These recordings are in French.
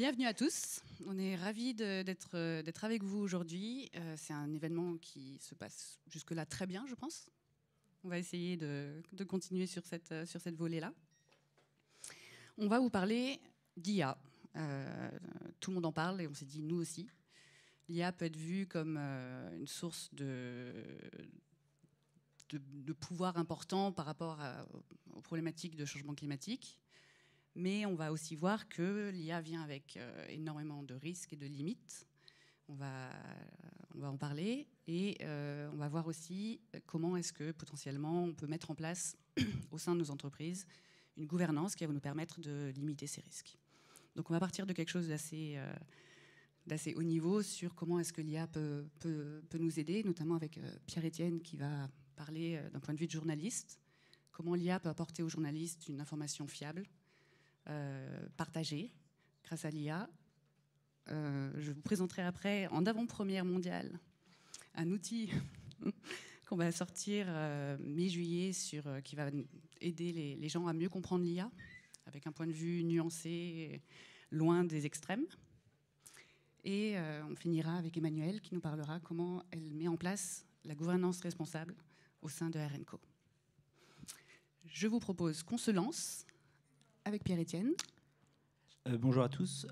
Bienvenue à tous. On est ravis d'être avec vous aujourd'hui. C'est un événement qui se passe jusque-là très bien, je pense. On va essayer de continuer sur cette volée-là. On va vous parler d'IA. Tout le monde en parle et on s'est dit, nous aussi. L'IA peut être vue comme une source de pouvoir important par rapport aux problématiques de changement climatique. Mais on va aussi voir que l'IA vient avec énormément de risques et de limites. On va en parler et on va voir aussi comment est-ce que potentiellement on peut mettre en place au sein de nos entreprises une gouvernance qui va nous permettre de limiter ces risques. Donc on va partir de quelque chose d'assez haut niveau sur comment est-ce que l'IA peut nous aider, notamment avec Pierre-Étienne qui va parler d'un point de vue de journaliste, comment l'IA peut apporter aux journalistes une information fiable, partagée grâce à l'IA. Je vous présenterai après, en avant-première mondiale, un outil qu'on va sortir mi-juillet qui va aider les gens à mieux comprendre l'IA, avec un point de vue nuancé, loin des extrêmes. Et on finira avec Emmanuelle qui nous parlera comment elle met en place la gouvernance responsable au sein de RNCO. Je vous propose qu'on se lance avec Pierre-Étienne. Bonjour à tous,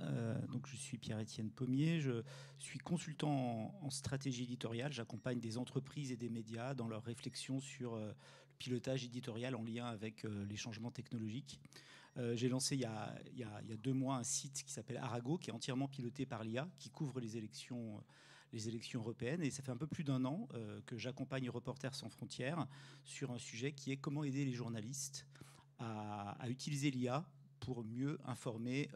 donc je suis Pierre-Étienne Pommier, je suis consultant en stratégie éditoriale, j'accompagne des entreprises et des médias dans leur réflexion sur le pilotage éditorial en lien avec les changements technologiques. J'ai lancé il y a 2 mois un site qui s'appelle Arago, qui est entièrement piloté par l'IA, qui couvre les élections européennes, et ça fait un peu plus d'1 an que j'accompagne Reporters sans frontières sur un sujet qui est comment aider les journalistes à utiliser l'IA pour mieux informer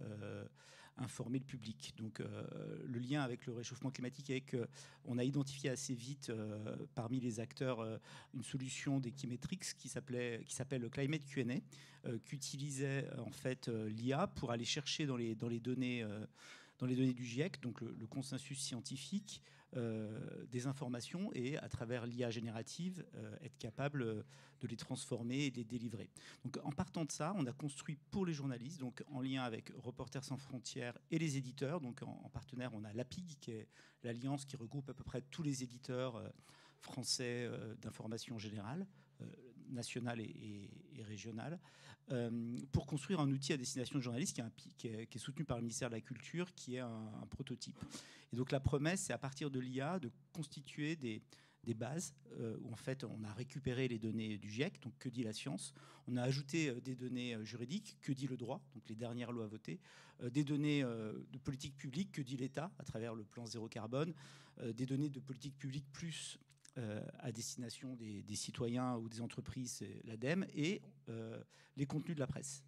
le public. Donc le lien avec le réchauffement climatique est qu'on a identifié assez vite parmi les acteurs une solution d'Equimetrix qui s'appelle le Climate Q&A, qui utilisait en fait l'IA pour aller chercher dans les données du GIEC, donc le consensus scientifique, des informations et à travers l'IA générative être capable de les transformer et de les délivrer. Donc en partant de ça, on a construit pour les journalistes, donc en lien avec Reporters sans frontières et les éditeurs, donc en partenaire on a l'APIG qui est l'alliance qui regroupe à peu près tous les éditeurs français d'information générale, nationale et régionale, pour construire un outil à destination de journalistes qui est soutenu par le ministère de la Culture, qui est un prototype. Et donc la promesse, c'est à partir de l'IA de constituer des bases où en fait on a récupéré les données du GIEC, donc que dit la science, on a ajouté des données juridiques, que dit le droit, donc les dernières lois votées, des données de politique publique, que dit l'État à travers le plan zéro carbone, des données de politique publique plus à destination des citoyens ou des entreprises, l'ADEME, et les contenus de la presse.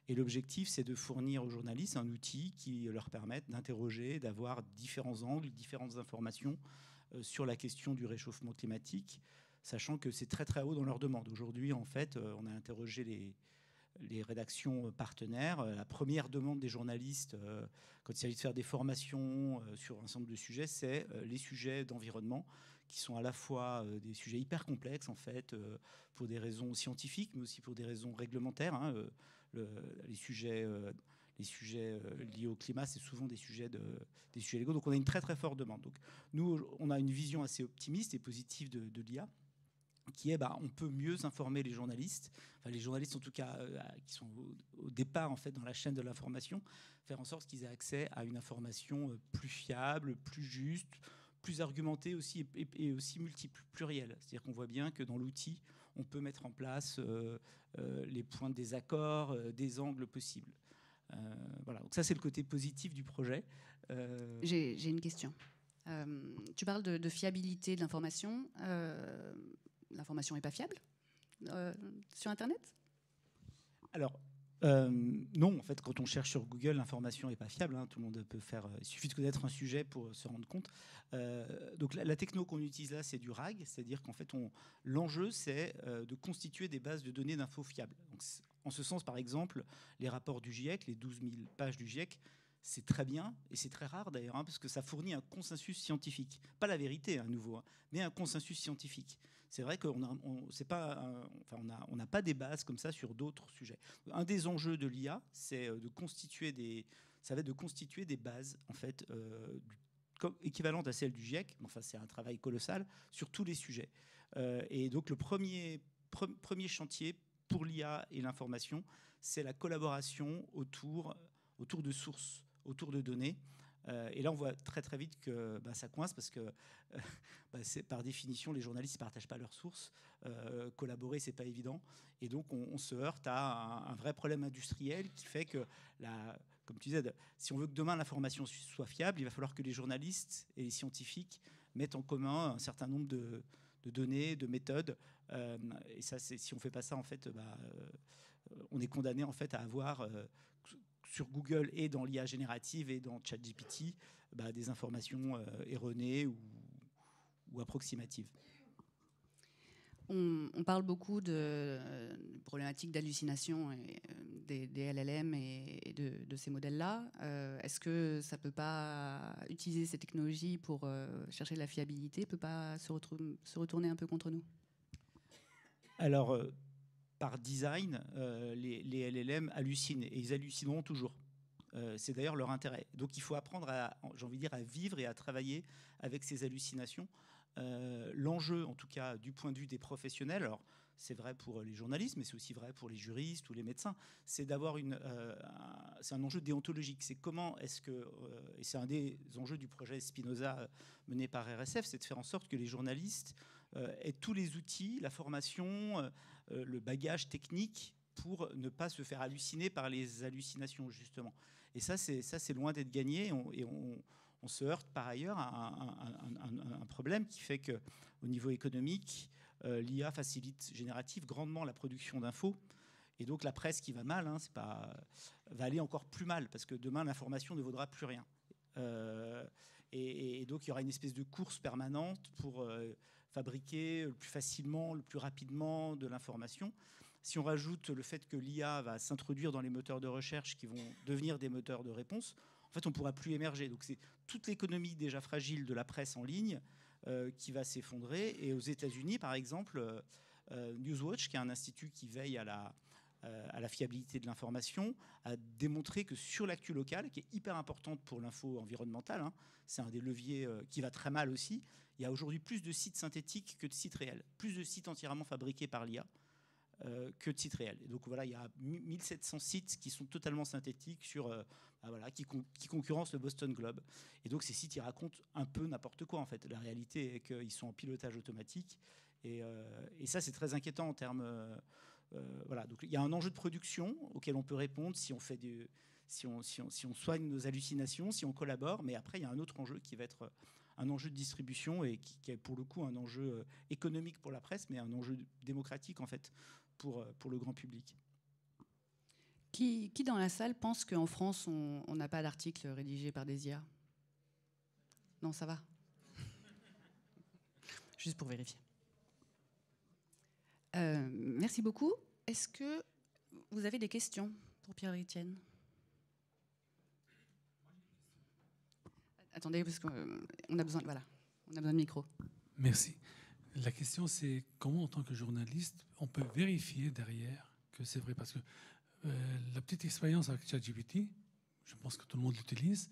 Et l'objectif, c'est de fournir aux journalistes un outil qui leur permette d'interroger, d'avoir différents angles, différentes informations sur la question du réchauffement climatique, sachant que c'est très très haut dans leur demande. Aujourd'hui, en fait, on a interrogé les rédactions partenaires. La première demande des journalistes, quand il s'agit de faire des formations sur un ensemble de sujets, c'est les sujets d'environnement, qui sont à la fois des sujets hyper complexes, en fait, pour des raisons scientifiques, mais aussi pour des raisons réglementaires. Hein. Les sujets liés au climat, c'est souvent des sujets légaux. Donc on a une très très forte demande. Donc nous, on a une vision assez optimiste et positive de l'IA, qui est, on peut mieux informer les journalistes, enfin les journalistes en tout cas qui sont au départ en fait dans la chaîne de l'information, faire en sorte qu'ils aient accès à une information plus fiable, plus juste, plus argumentée aussi et aussi multiple, plurielle. C'est-à-dire qu'on voit bien que dans l'outil, on peut mettre en place les points de désaccord, des angles possibles. Voilà, donc ça c'est le côté positif du projet. J'ai une question. Tu parles de fiabilité de l'information. L'information n'est pas fiable sur Internet ? Alors, non, en fait, quand on cherche sur Google, l'information n'est pas fiable. Hein, tout le monde peut faire. Il suffit de connaître un sujet pour se rendre compte. Donc, la techno qu'on utilise là, c'est du RAG, c'est-à-dire qu'en fait, l'enjeu, c'est de constituer des bases de données d'infos fiables. Donc, en ce sens, par exemple, les rapports du GIEC, les 12 000 pages du GIEC, c'est très bien, et c'est très rare d'ailleurs, hein, parce que ça fournit un consensus scientifique. Pas la vérité, à nouveau, hein, mais un consensus scientifique. C'est vrai qu'on n'a pas des bases comme ça sur d'autres sujets. Un des enjeux de l'IA, c'est de constituer ça va être de constituer des bases en fait équivalentes à celles du GIEC. Enfin, c'est un travail colossal sur tous les sujets. Et donc le premier chantier pour l'IA et l'information, c'est la collaboration autour de sources, autour de données. Et là, on voit très très vite que ça coince parce que par définition, les journalistes ne partagent pas leurs sources. Collaborer, c'est pas évident. Et donc, on se heurte à un vrai problème industriel qui fait que, comme tu disais, si on veut que demain l'information soit fiable, il va falloir que les journalistes et les scientifiques mettent en commun un certain nombre de données, de méthodes. Et ça, si on ne fait pas ça, en fait, on est condamné en fait à avoir sur Google et dans l'IA générative et dans ChatGPT des informations erronées ou approximatives. On parle beaucoup de problématiques d'hallucination des LLM et de ces modèles-là. Est-ce que ça ne peut pas utiliser ces technologies pour chercher de la fiabilité, ne peut pas se retourner un peu contre nous? Alors, par design, les LLM hallucinent et ils hallucineront toujours. C'est d'ailleurs leur intérêt. Donc il faut apprendre j'ai envie de dire, à vivre et à travailler avec ces hallucinations. L'enjeu, en tout cas du point de vue des professionnels, alors c'est vrai pour les journalistes, mais c'est aussi vrai pour les juristes ou les médecins, c'est d'avoir c'est un enjeu déontologique. C'est comment est-ce que, et c'est un des enjeux du projet Spinoza mené par RSF, c'est de faire en sorte que les journalistes aient tous les outils, la formation, le bagage technique pour ne pas se faire halluciner par les hallucinations, justement. Et ça, c'est loin d'être gagné. On se heurte par ailleurs à un problème qui fait qu'au niveau économique, l'IA facilite générative grandement la production d'infos. Et donc la presse qui va mal, va aller encore plus mal, parce que demain, l'information ne vaudra plus rien. Et donc il y aura une espèce de course permanente pour fabriquer le plus facilement, le plus rapidement de l'information. Si on rajoute le fait que l'IA va s'introduire dans les moteurs de recherche qui vont devenir des moteurs de réponse, en fait, on ne pourra plus émerger. Donc c'est toute l'économie déjà fragile de la presse en ligne qui va s'effondrer. Et aux États-Unis, par exemple, Newswatch, qui est un institut qui veille à la fiabilité de l'information, a démontré que sur l'actu locale, qui est hyper importante pour l'info environnementale, c'est un des leviers qui va très mal aussi, il y a aujourd'hui plus de sites synthétiques que de sites réels, plus de sites entièrement fabriqués par l'IA que de sites réels. Et donc voilà, il y a 1700 sites qui sont totalement synthétiques qui concurrencent le Boston Globe. Et donc ces sites, ils racontent un peu n'importe quoi en fait. La réalité est qu'ils sont en pilotage automatique. Et ça, c'est très inquiétant en termes... voilà. Donc il y a un enjeu de production auquel on peut répondre si on soigne nos hallucinations, si on collabore. Mais après, il y a un autre enjeu qui va être un enjeu de distribution et qui est pour le coup un enjeu économique pour la presse, mais un enjeu démocratique en fait pour le grand public. Qui dans la salle pense qu'en France, on n'a pas d'articles rédigés par des IA? Non, ça va. Juste pour vérifier. Merci beaucoup. Est-ce que vous avez des questions pour Pierre-Étienne? Attendez, parce qu'on a besoin, on a besoin de micro. Merci. La question, c'est comment, en tant que journaliste, on peut vérifier derrière que c'est vrai? Parce que la petite expérience avec ChatGPT, je pense que tout le monde l'utilise.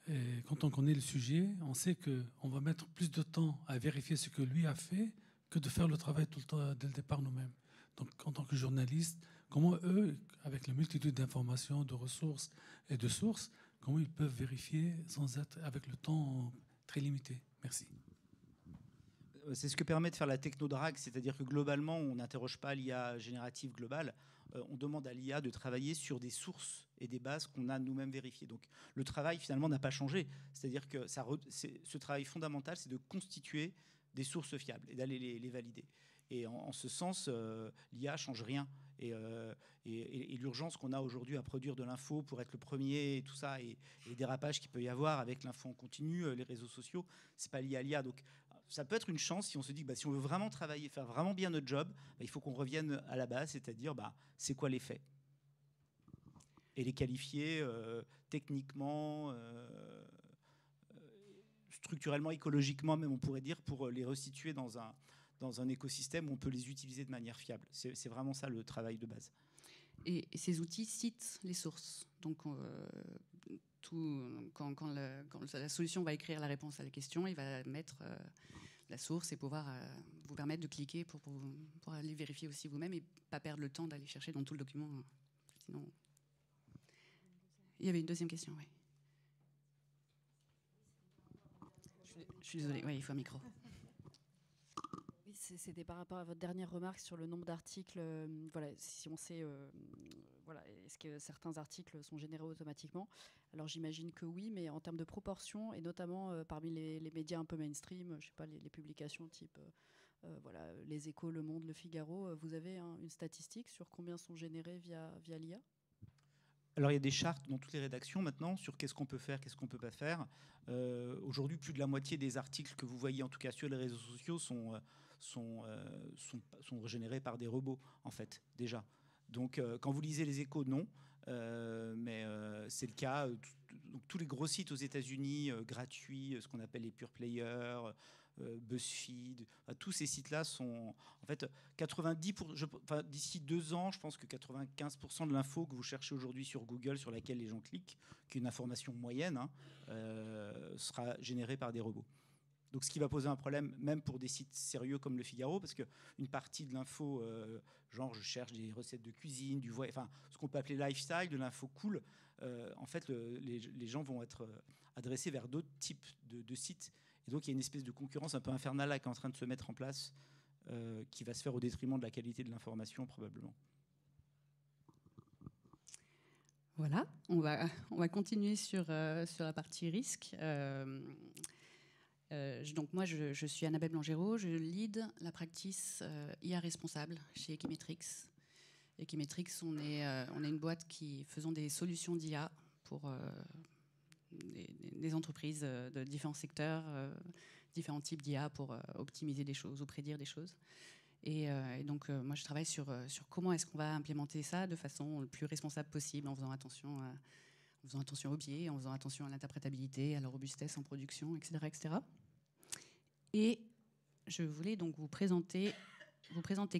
Et quand on connaît le sujet, on sait qu'on va mettre plus de temps à vérifier ce que lui a fait que de faire le travail tout le temps dès le départ nous-mêmes. Donc, en tant que journaliste, comment eux, avec la multitude d'informations, de ressources et de sources, comment ils peuvent vérifier sans être avec le temps très limité? Merci. C'est ce que permet de faire la technodrague, c'est-à-dire que globalement, on n'interroge pas l'IA générative globale, on demande à l'IA de travailler sur des sources et des bases qu'on a nous-mêmes vérifiées. Donc le travail, finalement, n'a pas changé. C'est-à-dire que ce travail fondamental, c'est de constituer des sources fiables et d'aller les valider. Et en ce sens, l'IA ne change rien. Et l'urgence qu'on a aujourd'hui à produire de l'info pour être le premier et tout ça, et les dérapages qu'il peut y avoir avec l'info en continu, les réseaux sociaux, c'est pas lié à l'IA. Donc ça peut être une chance si on se dit que si on veut vraiment travailler, faire vraiment bien notre job, il faut qu'on revienne à la base, c'est-à-dire c'est quoi les faits et les qualifier techniquement, structurellement, écologiquement même, on pourrait dire, pour les restituer dans un écosystème où on peut les utiliser de manière fiable. C'est vraiment ça le travail de base. Et ces outils citent les sources. Donc, quand la solution va écrire la réponse à la question, il va mettre la source et pouvoir vous permettre de cliquer pour aller vérifier aussi vous-même et pas perdre le temps d'aller chercher dans tout le document. Sinon, il y avait une deuxième question, oui. Je suis désolée, oui, il faut un micro. Oui, c'était par rapport à votre dernière remarque sur le nombre d'articles. Voilà, si on sait, voilà, est-ce que certains articles sont générés automatiquement? Alors j'imagine que oui, mais en termes de proportion, et notamment parmi les médias un peu mainstream, je sais pas, les publications type voilà, Les Échos, Le Monde, Le Figaro, vous avez une statistique sur combien sont générés via l'IA? Alors il y a des chartes dans toutes les rédactions maintenant sur qu'est-ce qu'on peut faire, qu'est-ce qu'on ne peut pas faire. Aujourd'hui, plus de la moitié des articles que vous voyez, en tout cas sur les réseaux sociaux, sont générés par des robots, en fait, déjà. Donc quand vous lisez Les Échos, non. Mais c'est le cas. Donc, tous les gros sites aux États-Unis gratuits, ce qu'on appelle les pure players, BuzzFeed, tous ces sites-là sont en fait 90%. D'ici 2 ans, je pense que 95% de l'info que vous cherchez aujourd'hui sur Google, sur laquelle les gens cliquent, qui est une information moyenne, sera générée par des robots. Donc, ce qui va poser un problème, même pour des sites sérieux comme Le Figaro, parce qu'une partie de l'info, genre je cherche des recettes de cuisine, du voyage, enfin ce qu'on peut appeler lifestyle, de l'info cool, en fait, les gens vont être adressés vers d'autres types de sites. Et donc, il y a une espèce de concurrence un peu infernale là, qui est en train de se mettre en place, qui va se faire au détriment de la qualité de l'information, probablement. Voilà, on va continuer sur la partie risque. Donc moi, je suis Annabelle Blangerot, je lead la practice IA responsable chez Equimetrix. Equimetrix, on est une boîte qui faisons des solutions d'IA pour des entreprises de différents secteurs, différents types d'IA pour optimiser des choses ou prédire des choses. Et donc, moi, je travaille sur comment est-ce qu'on va implémenter ça de façon le plus responsable possible, en faisant attention aux biais, en faisant attention à l'interprétabilité, à la robustesse en production, etc., etc. Et je voulais donc vous présenter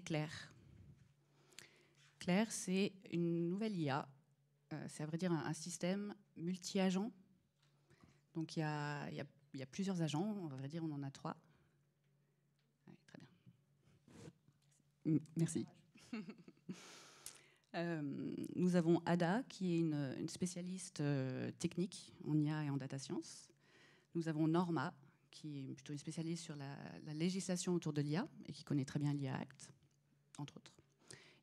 Claire. Claire, c'est une nouvelle IA. C'est à vrai dire un système multi-agent. Donc, il y a plusieurs agents. On va dire on en a 3. Ouais, très bien. Merci. Nous avons Ada, qui est une spécialiste technique en IA et en data science. Nous avons Norma, qui est plutôt une spécialiste sur la législation autour de l'IA et qui connaît très bien l'IA Act, entre autres.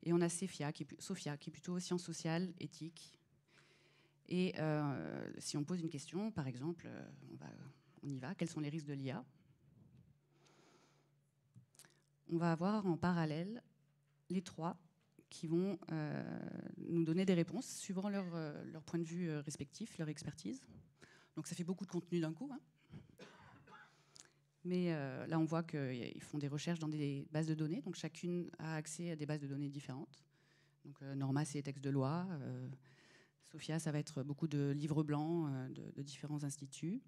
Et on a Sophia, qui est plutôt sciences sociales, éthique. Et si on pose une question, par exemple, on y va, quels sont les risques de l'IA? On va avoir en parallèle les 3 qui vont nous donner des réponses suivant leur point de vue respectif, leur expertise. Donc ça fait beaucoup de contenu d'un coup. Mais là, on voit qu'ils font des recherches dans des bases de données. Donc chacune a accès à des bases de données différentes. Donc Norma, c'est les textes de loi. Sophia, ça va être beaucoup de livres blancs de différents instituts.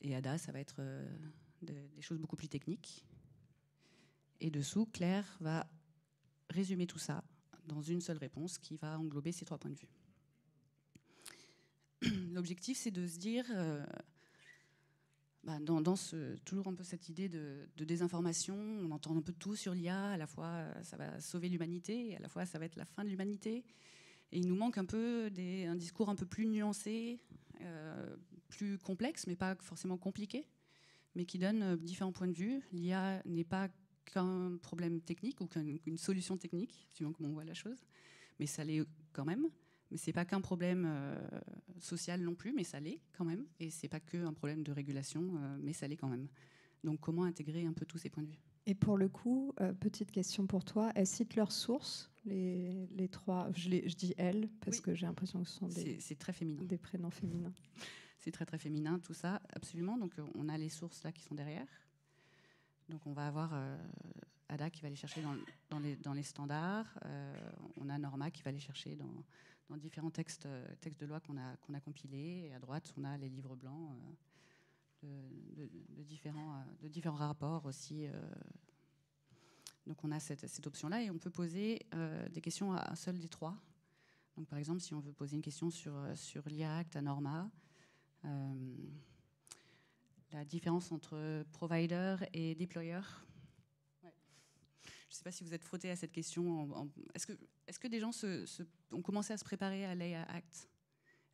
Et Ada, ça va être des choses beaucoup plus techniques. Et dessous, Claire va résumer tout ça dans une seule réponse qui va englober ces 3 points de vue. L'objectif, c'est de se dire, toujours un peu cette idée de désinformation, on entend un peu de tout sur l'IA, à la fois ça va sauver l'humanité, et à la fois ça va être la fin de l'humanité. Et il nous manque un peu un discours un peu plus nuancé, plus complexe, mais pas forcément compliqué, mais qui donne différents points de vue. L'IA n'est pas qu'un problème technique ou qu'une solution technique, suivant comment on voit la chose, mais ça l'est quand même. Mais c'est pas qu'un problème social non plus, mais ça l'est quand même. Et c'est pas qu'un problème de régulation, mais ça l'est quand même. Donc comment intégrer un peu tous ces points de vue? Et pour le coup, petite question pour toi, elles citent leurs sources, les 3, je dis elles, parce que j'ai l'impression que ce sont c'est très féminin. Des prénoms féminins. C'est très très féminin tout ça, absolument. Donc on a les sources là qui sont derrière. Donc on va avoir Ada qui va aller chercher dans les standards. On a Norma qui va aller chercher dans différents textes de loi qu'on a compilés. Et à droite, on a les livres blancs de différents rapports aussi. Donc on a cette option-là et on peut poser des questions à un seul des 3. Donc, par exemple, si on veut poser une question sur l'IA Act à Norma, la différence entre provider et deployer. Ouais. Je ne sais pas si vous êtes frotté à cette question. Est-ce que des gens ont commencé à se préparer à l'IA Act?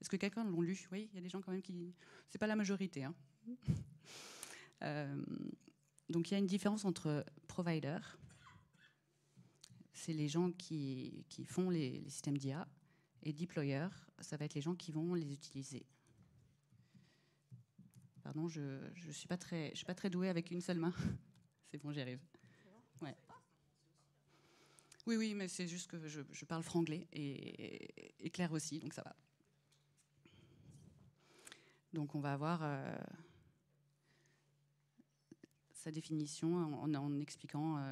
Est-ce que quelqu'un l'ont lu? Oui, il y a des gens quand même qui... C'est pas la majorité. Hein. Donc il y a une différence entre provider, c'est les gens qui font les systèmes d'IA, et deployer, ça va être les gens qui vont les utiliser. Pardon, je ne suis pas très douée avec une seule main. C'est bon, j'y arrive. Ouais. Oui, mais c'est juste que je parle franglais et Claire aussi, donc ça va. Donc on va avoir sa définition en expliquant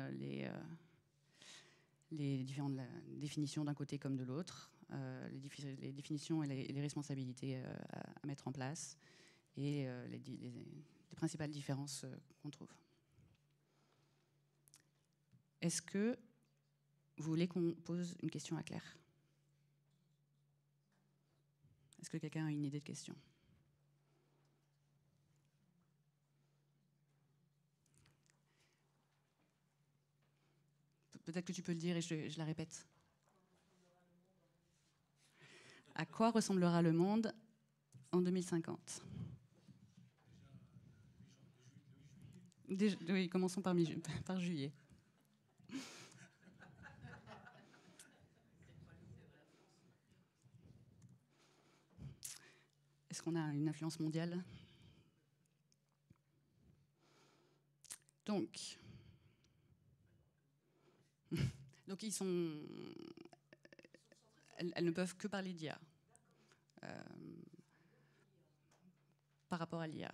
les différentes définitions d'un côté comme de l'autre, les définitions et les responsabilités à mettre en place, et les principales différences qu'on trouve. Est-ce que vous voulez qu'on pose une question à Claire? Est-ce que quelqu'un a une idée de question? Peut-être que tu peux le dire et je la répète. À quoi ressemblera le monde en 2050? Oui, commençons par juillet. Est-ce qu'on a une influence mondiale? Donc ils sont... Elles ne peuvent que parler d'IA. Par rapport à l'IA.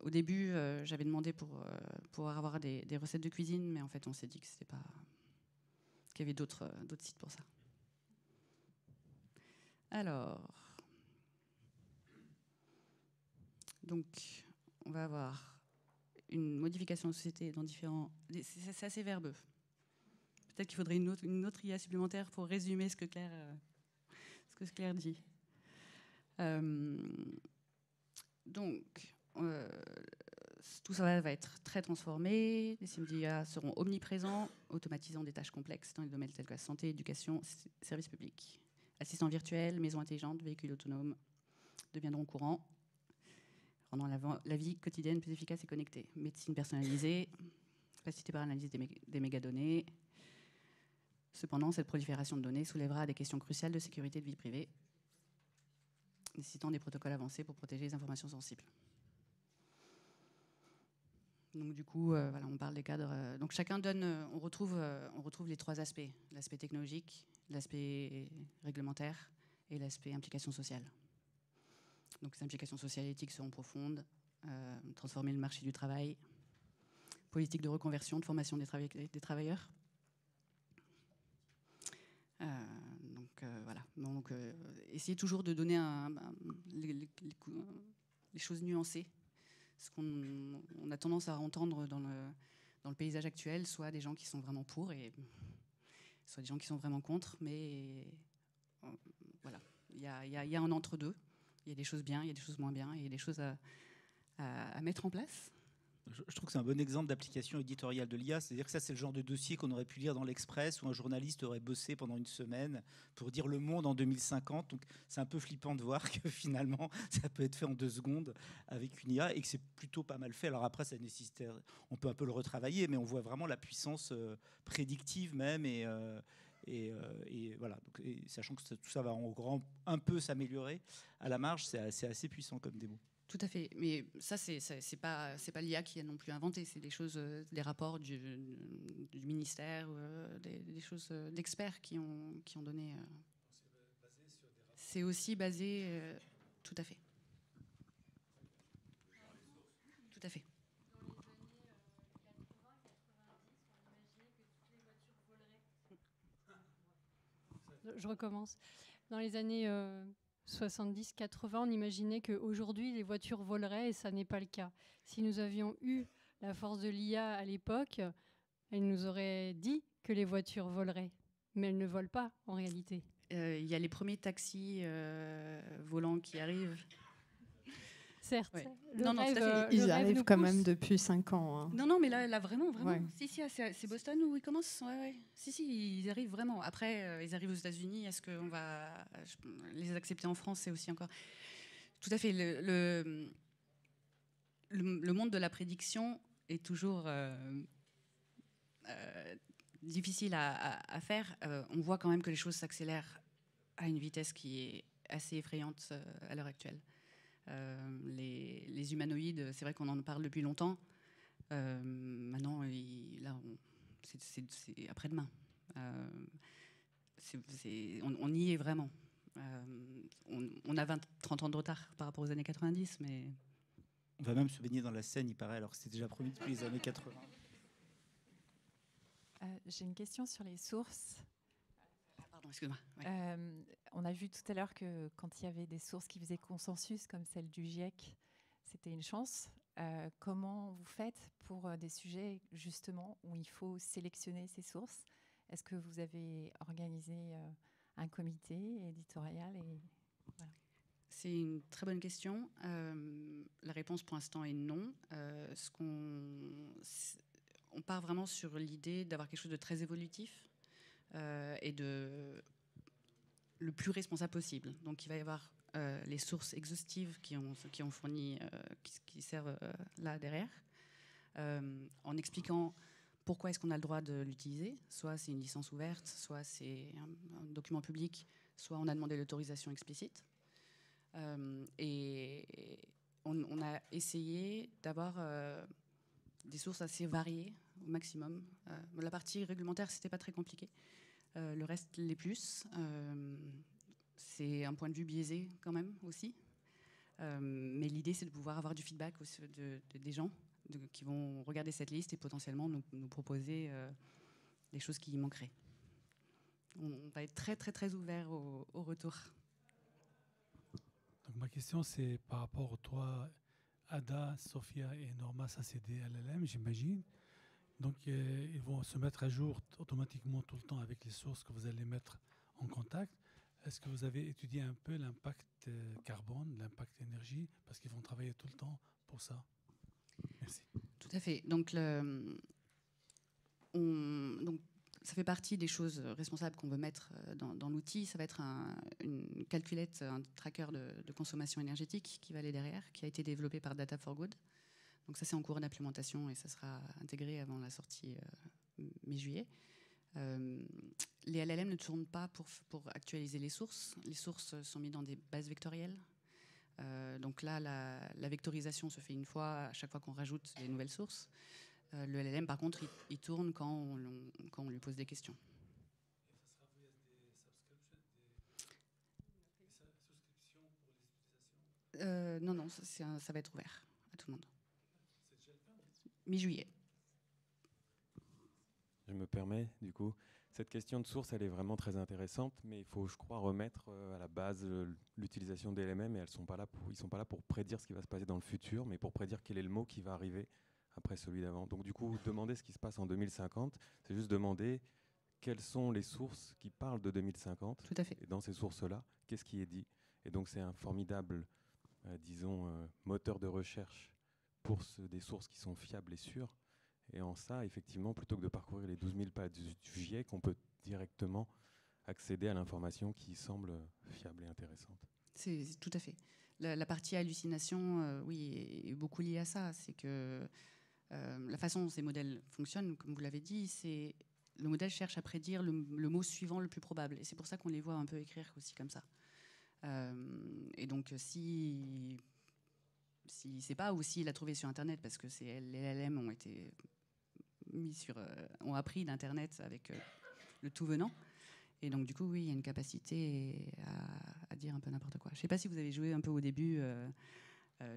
Au début, j'avais demandé pour pouvoir avoir des recettes de cuisine, mais en fait, on s'est dit que c'était pas... qu'il y avait d'autres sites pour ça. Alors... Donc, on va avoir une modification de société dans différents... C'est assez verbeux. Peut-être qu'il faudrait une autre IA supplémentaire pour résumer ce que Claire dit. Donc, tout ça va être très transformé. Les systèmes d'IA seront omniprésents, automatisant des tâches complexes dans les domaines tels que la santé, l'éducation, services publics. Assistants virtuels, maisons intelligentes, véhicules autonomes deviendront courants, rendant la vie quotidienne plus efficace et connectée. Médecine personnalisée, capacité par analyse des mégadonnées. Cependant, cette prolifération de données soulèvera des questions cruciales de sécurité de vie privée, nécessitant des protocoles avancés pour protéger les informations sensibles. Donc du coup, voilà, on parle des cadres. Donc chacun donne, on retrouve les trois aspects: l'aspect technologique, l'aspect réglementaire et l'aspect implication sociale. Donc les implications sociales et éthiques seront profondes, transformer le marché du travail, politique de reconversion, de formation des travailleurs. Voilà. Donc, essayer toujours de donner les choses nuancées. Ce qu'on a tendance à entendre dans le paysage actuel, soit des gens qui sont vraiment pour, et soit des gens qui sont vraiment contre. Mais voilà, il y a un entre-deux. Il y a des choses bien, il y a des choses moins bien, et il y a des choses à mettre en place. Je trouve que c'est un bon exemple d'application éditoriale de l'IA. C'est-à-dire que ça, c'est le genre de dossier qu'on aurait pu lire dans l'Express, où un journaliste aurait bossé pendant une semaine pour dire le monde en 2050. Donc c'est un peu flippant de voir que finalement, ça peut être fait en 2 secondes avec une IA, et que c'est plutôt pas mal fait. Alors après, ça nécessite, on peut un peu le retravailler, mais on voit vraiment la puissance prédictive même, et voilà. Donc, sachant que tout ça va un peu s'améliorer à la marge, c'est assez puissant comme démo. Tout à fait, mais ça c'est pas l'IA qui a non plus inventé, c'est des choses, des rapports du ministère, des choses d'experts qui ont donné. C'est aussi basé, tout à fait. Tout à fait. Je recommence. Dans les années 70-80, on imaginait qu'aujourd'hui, les voitures voleraient, et ça n'est pas le cas. Si nous avions eu la force de l'IA à l'époque, elle nous aurait dit que les voitures voleraient. mais elles ne volent pas en réalité. Il y a les premiers taxis volants qui arrivent. Certes, Ouais. le Non, rêve, tout à fait. le Ils rêve arrivent nous quand pousse. même depuis 5 ans. Hein. Non, mais là vraiment. Ouais. Si, c'est Boston où ils commencent. Ouais. Si, ils arrivent vraiment. Après, ils arrivent aux États-Unis. Est-ce qu'on va les accepter en France? C'est aussi encore. Tout à fait. Le monde de la prédiction est toujours difficile à faire. On voit quand même que les choses s'accélèrent à une vitesse qui est assez effrayante à l'heure actuelle. Les humanoïdes, c'est vrai qu'on en parle depuis longtemps. Maintenant, c'est après-demain. On y est vraiment. On a 20-30 ans de retard par rapport aux années 90, mais... On va même se baigner dans la Seine, il paraît, alors que c'était déjà promis depuis les années 80. J'ai une question sur les sources. Pardon, excuse-moi. Ouais. On a vu tout à l'heure que quand il y avait des sources qui faisaient consensus, comme celle du GIEC, c'était une chance. Comment vous faites pour des sujets, justement, où il faut sélectionner ces sources? Est-ce que vous avez organisé un comité éditorial voilà. C'est une très bonne question. La réponse pour l'instant est non. On part vraiment sur l'idée d'avoir quelque chose de très évolutif et le plus responsable possible. Donc il va y avoir les sources exhaustives qui ont fourni, qui servent là derrière, en expliquant pourquoi est-ce qu'on a le droit de l'utiliser. Soit c'est une licence ouverte, soit c'est un document public, soit on a demandé l'autorisation explicite. Et on a essayé d'avoir des sources assez variées au maximum. La partie réglementaire, c'était pas très compliqué. Le reste, les plus. C'est un point de vue biaisé quand même aussi. Mais l'idée, c'est de pouvoir avoir du feedback des gens qui vont regarder cette liste et potentiellement nous proposer les choses qui y manqueraient. On va être très, très, très ouvert au retour. Donc ma question, c'est par rapport aux trois, Ada, Sophia et Norma, ça c'est des LLM, j'imagine. Donc ils vont se mettre à jour automatiquement tout le temps avec les sources que vous allez mettre en contact. Est-ce que vous avez étudié un peu l'impact carbone, l'impact énergie, parce qu'ils vont travailler tout le temps pour ça? Merci. Tout à fait. Donc ça fait partie des choses responsables qu'on veut mettre dans l'outil. Ça va être une calculette, un tracker de consommation énergétique qui va aller derrière, qui a été développé par Data for Good. Donc ça, c'est en cours d'implémentation et ça sera intégré avant la sortie mi-juillet. Les LLM ne tournent pas pour actualiser les sources. Les sources sont mises dans des bases vectorielles. Donc là, la vectorisation se fait une fois à chaque fois qu'on rajoute des nouvelles sources. Le LLM, par contre, il tourne quand on lui pose des questions. Non, ça va être ouvert à tout le monde. Mi-juillet. Je me permets, du coup, cette question de source, elle est vraiment très intéressante, mais il faut, je crois, remettre à la base l'utilisation des LLM, et ils sont pas là pour prédire ce qui va se passer dans le futur, mais pour prédire quel est le mot qui va arriver après celui d'avant. Donc du coup, demander ce qui se passe en 2050, c'est juste demander quelles sont les sources qui parlent de 2050. Tout à fait. Et dans ces sources-là, qu'est-ce qui est dit? Et donc c'est un formidable, moteur de recherche pour des sources qui sont fiables et sûres. Et en ça, effectivement, plutôt que de parcourir les 12 000 pages du GIEC, on peut directement accéder à l'information qui semble fiable et intéressante. C'est tout à fait. La partie hallucination, oui, est beaucoup liée à ça. C'est que la façon dont ces modèles fonctionnent, comme vous l'avez dit, c'est le modèle cherche à prédire le mot suivant le plus probable. Et c'est pour ça qu'on les voit un peu écrire aussi comme ça. Et donc, si c'est pas, ou s'il a trouvé sur Internet, parce que les LLM ont été ont appris d'Internet avec le tout venant. Et donc, du coup, oui, il y a une capacité à dire un peu n'importe quoi. Je ne sais pas si vous avez joué un peu au début,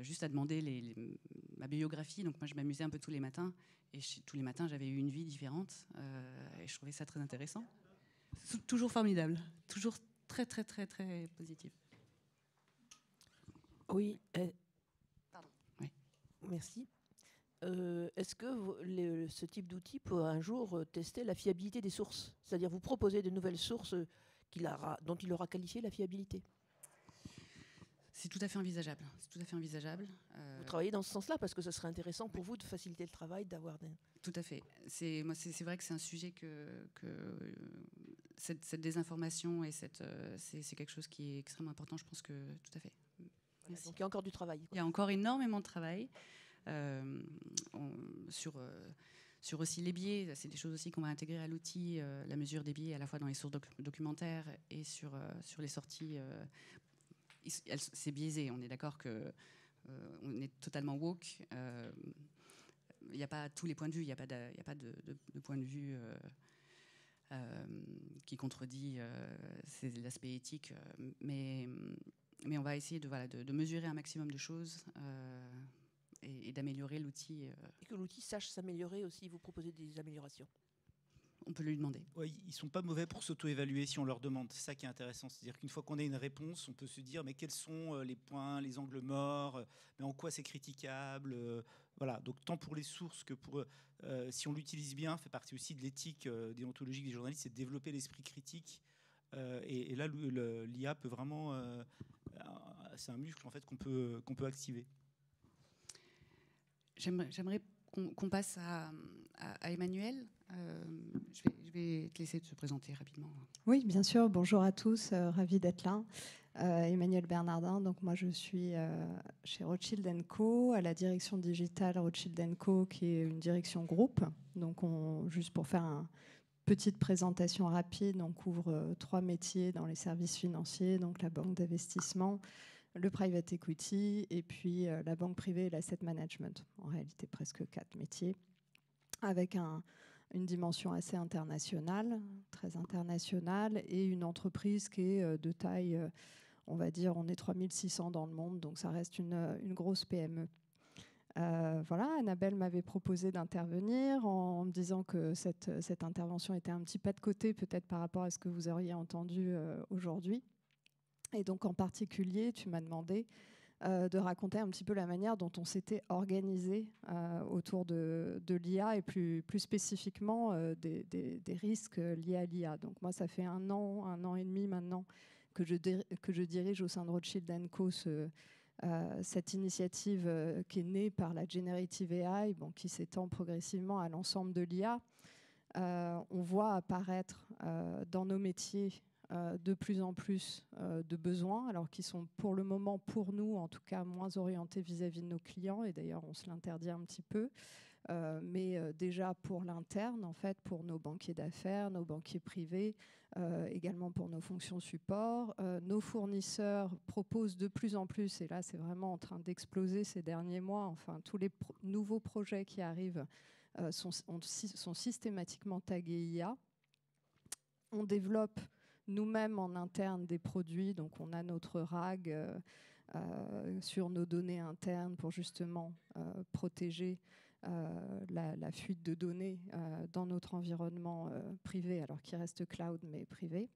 juste à demander ma biographie. Donc, moi, je m'amusais un peu tous les matins. Et tous les matins, j'avais eu une vie différente. Et je trouvais ça très intéressant. Toujours formidable. Toujours très, très, très, très positif. Oui. Pardon. Oui. Merci. est-ce que ce type d'outil peut un jour tester la fiabilité des sources? C'est-à-dire vous proposer de nouvelles sources dont il aura qualifié la fiabilité? C'est tout à fait envisageable. C'est tout à fait envisageable. Vous travaillez dans ce sens-là parce que ce serait intéressant pour vous de faciliter le travail, d'avoir des... Tout à fait. C'est vrai que c'est un sujet cette désinformation et c'est quelque chose qui est extrêmement important. Je pense que tout à fait. Voilà, donc il y a encore du travail. Il y a encore énormément de travail sur aussi les biais. C'est des choses aussi qu'on va intégrer à l'outil, la mesure des biais à la fois dans les sources documentaires et sur les sorties. C'est biaisé. On est d'accord que on est totalement woke. Il n'y a pas tous les points de vue. Il n'y a pas de point de vue qui contredit l'aspect éthique. Mais on va essayer de mesurer un maximum de choses et d'améliorer l'outil. Et que l'outil sache s'améliorer aussi, vous proposer des améliorations. On peut lui demander. Ouais, ils ne sont pas mauvais pour s'auto-évaluer si on leur demande. C'est ça qui est intéressant. C'est-à-dire qu'une fois qu'on a une réponse, on peut se dire mais quels sont les points, les angles morts, mais en quoi c'est critiquable. Voilà. Donc tant pour les sources que pour... si on l'utilise bien, fait partie aussi de l'éthique déontologique des journalistes, c'est de développer l'esprit critique. Et là, l'IA peut vraiment... c'est un muscle en fait qu'on peut activer. J'aimerais qu'on passe à Emmanuel. Je vais te laisser te présenter rapidement. Oui, bien sûr. Bonjour à tous. Ravie d'être là. Emmanuel Bernardin. Donc moi, je suis chez Rothschild & Co, à la direction digitale Rothschild & Co, qui est une direction groupe. Donc juste pour faire une petite présentation rapide, on couvre 3 métiers dans les services financiers, donc la banque d'investissement, le private equity et puis la banque privée et l'asset management. En réalité, presque 4 métiers, avec une dimension assez internationale, très internationale, et une entreprise qui est de taille, on va dire, on est 3600 dans le monde, donc ça reste une grosse PME. Voilà, Annabelle m'avait proposé d'intervenir en me disant que cette intervention était un petit pas de côté, peut-être par rapport à ce que vous auriez entendu aujourd'hui. Et donc en particulier, tu m'as demandé de raconter un petit peu la manière dont on s'était organisé autour de l'IA et plus spécifiquement des risques liés à l'IA. Donc moi, ça fait un an et demi maintenant que je dirige au sein de Rothschild & Co cette initiative qui est née par la Generative AI, qui s'étend progressivement à l'ensemble de l'IA. On voit apparaître dans nos métiers de plus en plus de besoins, alors qui sont pour le moment, pour nous en tout cas, moins orientés vis-à-vis de nos clients, et d'ailleurs on se l'interdit un petit peu, mais déjà pour l'interne, en fait, pour nos banquiers d'affaires, nos banquiers privés, également pour nos fonctions support. Nos fournisseurs proposent de plus en plus, et là c'est vraiment en train d'exploser ces derniers mois, enfin tous les nouveaux projets qui arrivent sont systématiquement tagués IA. On développe nous-mêmes en interne des produits, donc on a notre RAG sur nos données internes pour justement protéger la fuite de données dans notre environnement privé, alors qu'il reste cloud mais privé.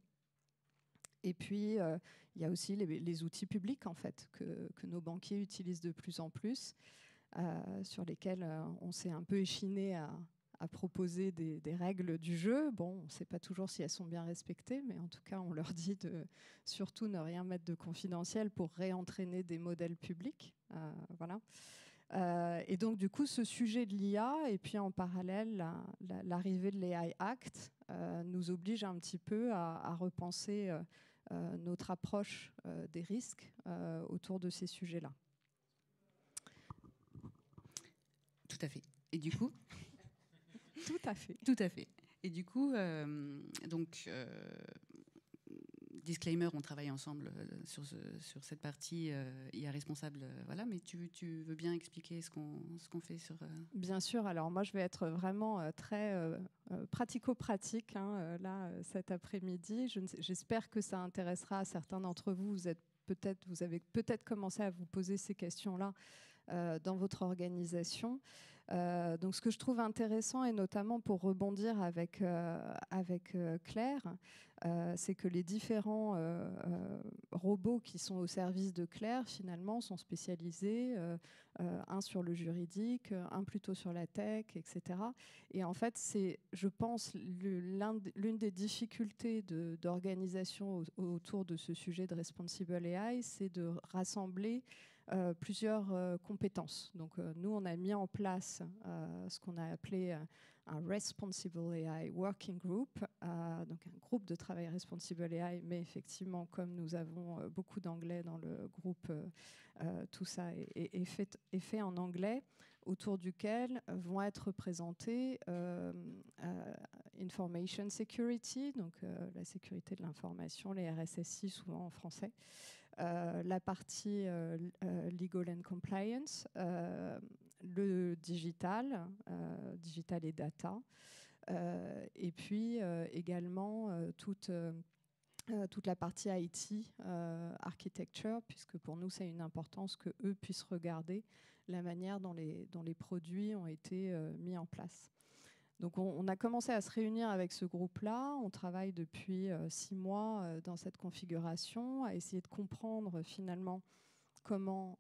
Et puis il y a aussi les outils publics en fait que nos banquiers utilisent de plus en plus, sur lesquels on s'est un peu échiné à proposer des règles du jeu. Bon, on ne sait pas toujours si elles sont bien respectées, mais en tout cas, on leur dit de surtout ne rien mettre de confidentiel pour réentraîner des modèles publics. Voilà. Et donc, du coup, ce sujet de l'IA, et puis en parallèle, l'arrivée de l'AI Act nous oblige un petit peu à repenser notre approche des risques autour de ces sujets-là. Tout à fait. Et du coup... Tout à fait. Tout à fait. Et du coup, disclaimer, on travaille ensemble sur cette partie IA responsable, voilà. Mais tu veux bien expliquer ce qu'on fait sur... Bien sûr. Alors moi, je vais être vraiment très pratico-pratique là cet après-midi. J'espère que ça intéressera certains d'entre vous. Vous avez peut-être commencé à vous poser ces questions-là dans votre organisation. Donc ce que je trouve intéressant, et notamment pour rebondir avec Claire, c'est que les différents robots qui sont au service de Claire, finalement, sont spécialisés, un sur le juridique, un plutôt sur la tech, etc. Et en fait, c'est, je pense, l'une des difficultés d'organisation autour de ce sujet de Responsible AI, c'est de rassembler plusieurs compétences. Donc, nous, on a mis en place ce qu'on a appelé un Responsible AI Working Group, donc un groupe de travail Responsible AI, mais effectivement, comme nous avons beaucoup d'anglais dans le groupe, tout ça est fait en anglais, autour duquel vont être présentés Information Security, donc la sécurité de l'information, les RSSI, souvent en français, la partie Legal and Compliance, le digital, digital et data, et puis également toute la partie IT, architecture, puisque pour nous, c'est une importance qu'eux puissent regarder la manière dont les produits ont été mis en place. Donc on a commencé à se réunir avec ce groupe-là. On travaille depuis 6 mois dans cette configuration, à essayer de comprendre finalement comment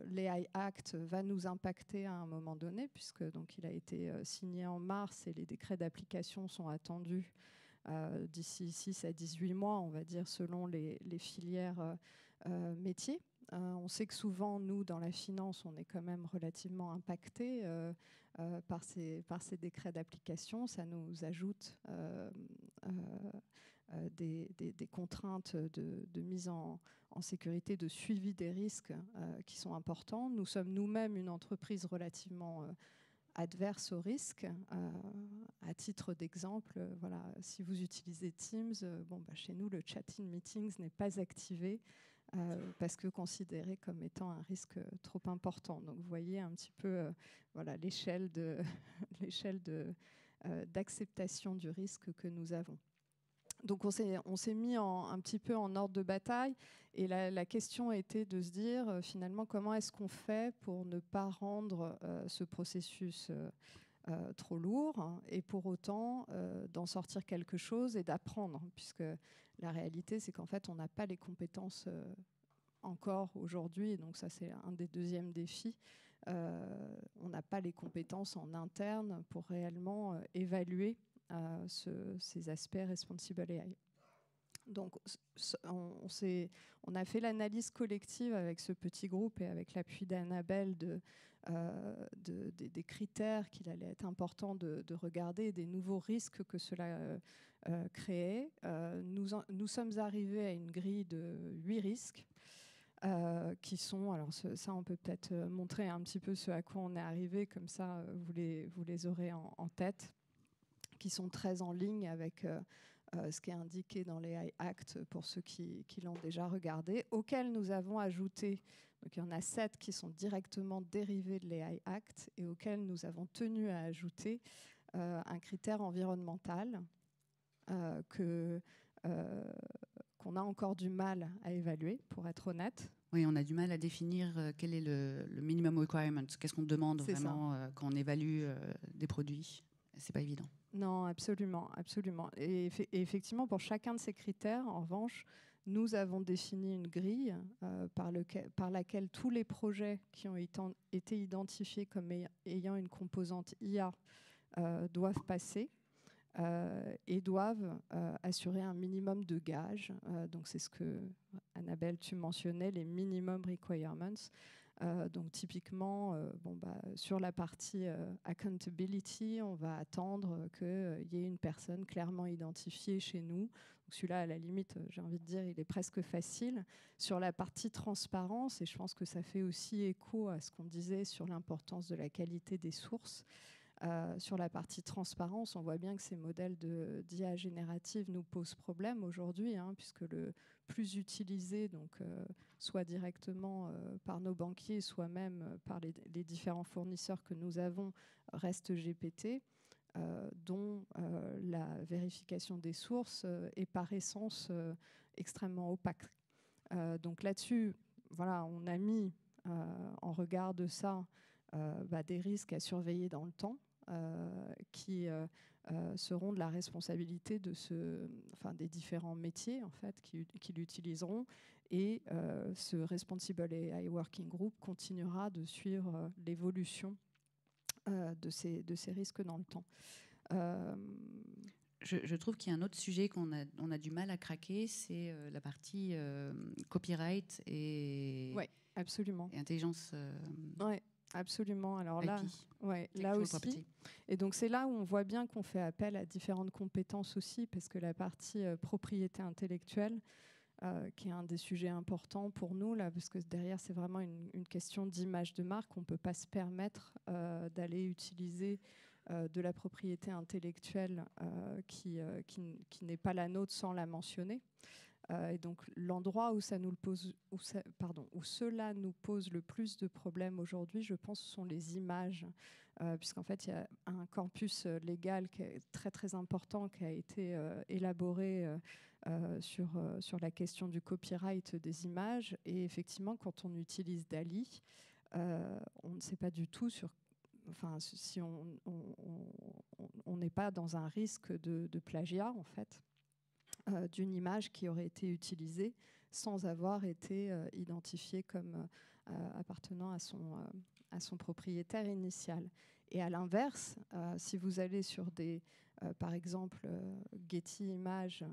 l'AI Act va nous impacter à un moment donné, puisque donc, il a été signé en mars et les décrets d'application sont attendus d'ici 6 à 18 mois, on va dire, selon les filières métiers. On sait que souvent, nous, dans la finance, on est quand même relativement impacté par ces décrets d'application. Ça nous ajoute des contraintes de mise en sécurité, de suivi des risques qui sont importants. Nous sommes nous-mêmes une entreprise relativement adverse au risque. À titre d'exemple, voilà, si vous utilisez Teams, chez nous, le chat-in meetings n'est pas activé parce que considéré comme étant un risque trop important. Donc vous voyez un petit peu voilà, l'échelle d'acceptation du risque que nous avons. Donc on s'est mis un petit peu en ordre de bataille et la question était de se dire finalement comment est-ce qu'on fait pour ne pas rendre ce processus trop lourd, hein, et pour autant d'en sortir quelque chose et d'apprendre, puisque la réalité c'est qu'en fait on n'a pas les compétences encore aujourd'hui, et donc ça c'est un des deuxièmes défis. On n'a pas les compétences en interne pour réellement évaluer ces aspects Responsible AI. Donc, on a fait l'analyse collective avec ce petit groupe et avec l'appui d'Annabelle des critères qu'il allait être important de regarder, des nouveaux risques que cela créait. Nous sommes arrivés à une grille de 8 risques qui sont, alors ça on peut peut-être montrer un petit peu ce à quoi on est arrivé, comme ça vous les aurez en tête, qui sont très en ligne avec ce qui est indiqué dans l'AI Act pour ceux qui l'ont déjà regardé, auxquels nous avons ajouté, donc il y en a 7 qui sont directement dérivés de l'AI Act et auxquels nous avons tenu à ajouter un critère environnemental qu'on a encore du mal à évaluer, pour être honnête. Oui, on a du mal à définir quel est le minimum requirement, qu'est-ce qu'on demande vraiment quand on évalue des produits. C'est pas évident. Non, absolument, absolument. Et effectivement, pour chacun de ces critères, en revanche, nous avons défini une grille par laquelle tous les projets qui ont été identifiés comme ayant une composante IA doivent passer et doivent assurer un minimum de gages. Donc c'est ce que, Annabelle, tu mentionnais, les minimum requirements. Donc typiquement, sur la partie accountability, on va attendre qu'il y ait une personne clairement identifiée chez nous. Celui-là, à la limite, j'ai envie de dire, il est presque facile. Sur la partie transparence, et je pense que ça fait aussi écho à ce qu'on disait sur l'importance de la qualité des sources, sur la partie transparence, on voit bien que ces modèles d'IA générative nous posent problème aujourd'hui, hein, puisque le plus utilisé, donc, soit directement par nos banquiers, soit même par les différents fournisseurs que nous avons, reste GPT, dont la vérification des sources est par essence extrêmement opaque. Donc là-dessus, voilà, on a mis en regard de ça des risques à surveiller dans le temps, qui seront de la responsabilité des différents métiers en fait, qui l'utiliseront. Et ce Responsible AI Working Group continuera de suivre l'évolution de ces risques dans le temps. Je trouve qu'il y a un autre sujet qu'on a du mal à craquer, c'est la partie copyright et, absolument. Et intelligence. Oui, absolument. Alors IP, là aussi. Et donc c'est là où on voit bien qu'on fait appel à différentes compétences aussi, parce que la partie propriété intellectuelle, qui est un des sujets importants pour nous, là, parce que derrière c'est vraiment une question d'image de marque. On ne peut pas se permettre d'aller utiliser de la propriété intellectuelle qui n'est pas la nôtre sans la mentionner. Et donc l'endroit où cela nous pose le plus de problèmes aujourd'hui, je pense, ce sont les images, puisqu'en fait il y a un corpus légal qui est très très important, qui a été élaboré sur la question du copyright des images. Et effectivement, quand on utilise DALL-E, on ne sait pas du tout si on n'est pas dans un risque de plagiat en fait, d'une image qui aurait été utilisée sans avoir été identifiée comme appartenant à son propriétaire initial. Et à l'inverse, si vous allez sur par exemple, Getty Images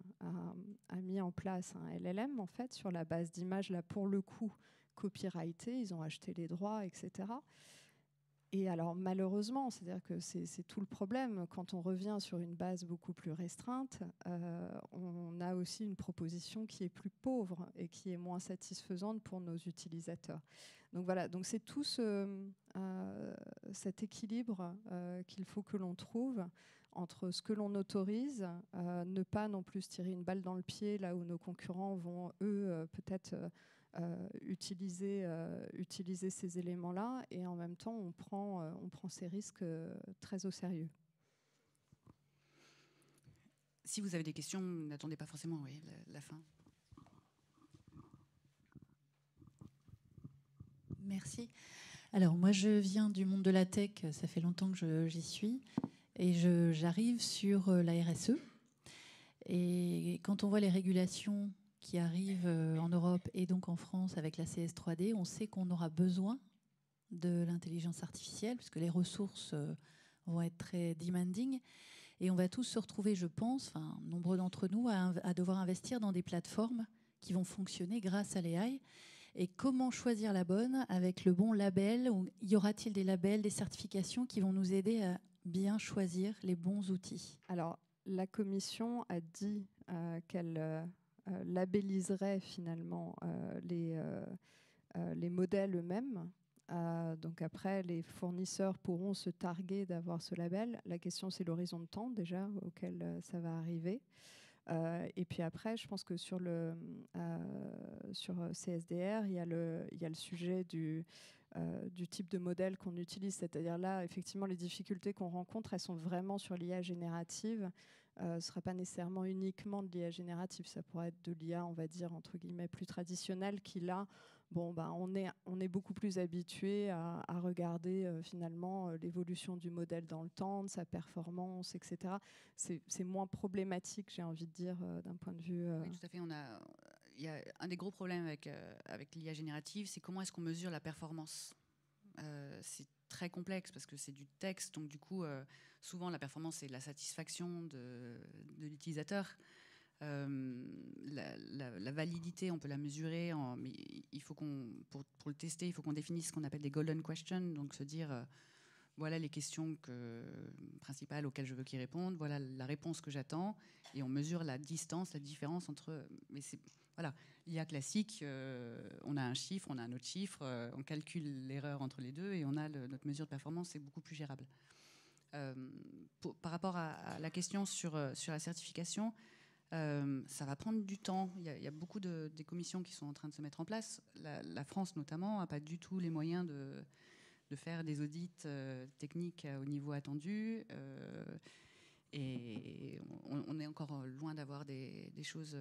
a mis en place un LLM en fait, sur la base d'images, là pour le coup copyrightées, ils ont acheté les droits, etc. Et alors malheureusement, c'est-à-dire que c'est tout le problème, quand on revient sur une base beaucoup plus restreinte, on a aussi une proposition qui est plus pauvre et qui est moins satisfaisante pour nos utilisateurs. Donc voilà, donc c'est tout cet équilibre qu'il faut que l'on trouve entre ce que l'on autorise, ne pas non plus tirer une balle dans le pied là où nos concurrents vont, eux, peut-être utiliser ces éléments-là, et en même temps on prend ces risques très au sérieux. Si vous avez des questions, n'attendez pas forcément la fin. Merci. Alors moi je viens du monde de la tech, ça fait longtemps que j'y suis, et j'arrive sur la RSE. Et quand on voit les régulations qui arrivent en Europe et donc en France avec la CS3D, on sait qu'on aura besoin de l'intelligence artificielle, puisque les ressources vont être très demanding. Et on va tous se retrouver, je pense, nombreux d'entre nous, à devoir investir dans des plateformes qui vont fonctionner grâce à l'AI. Et comment choisir la bonne avec le bon label? Ou y aura-t-il des labels, des certifications qui vont nous aider à bien choisir les bons outils? Alors, la Commission a dit qu'elle labelliserait finalement les modèles eux-mêmes. Donc après, les fournisseurs pourront se targuer d'avoir ce label. La question, c'est l'horizon de temps déjà auquel ça va arriver. Et puis après, je pense que sur CSDR, il y a le sujet du type de modèle qu'on utilise. C'est-à-dire là, effectivement, les difficultés qu'on rencontre, elles sont vraiment sur l'IA générative. Ce ne sera pas nécessairement uniquement de l'IA générative. Ça pourrait être de l'IA, on va dire, entre guillemets, plus traditionnelle, qui là, on est beaucoup plus habitué à regarder finalement l'évolution du modèle dans le temps, de sa performance, etc. C'est moins problématique, j'ai envie de dire, d'un point de vue... Oui, tout à fait. Il y a un des gros problèmes avec l'IA générative, c'est comment est-ce qu'on mesure la performance. C'est très complexe parce que c'est du texte, donc du coup, souvent la performance, c'est la satisfaction de l'utilisateur. La validité, on peut la mesurer, mais il faut pour le tester, il faut qu'on définisse ce qu'on appelle des golden questions, donc se dire voilà les questions principales auxquelles je veux qu'il réponde, voilà la réponse que j'attends, et on mesure la distance, la différence entre. Mais voilà, l'IA classique, on a un chiffre, on a un autre chiffre, on calcule l'erreur entre les deux et on a notre mesure de performance, c'est beaucoup plus gérable. Par rapport à la question sur la certification, ça va prendre du temps. Il y a beaucoup des commissions qui sont en train de se mettre en place. La France, notamment, n'a pas du tout les moyens de faire des audits techniques au niveau attendu. Et on est encore loin d'avoir des choses...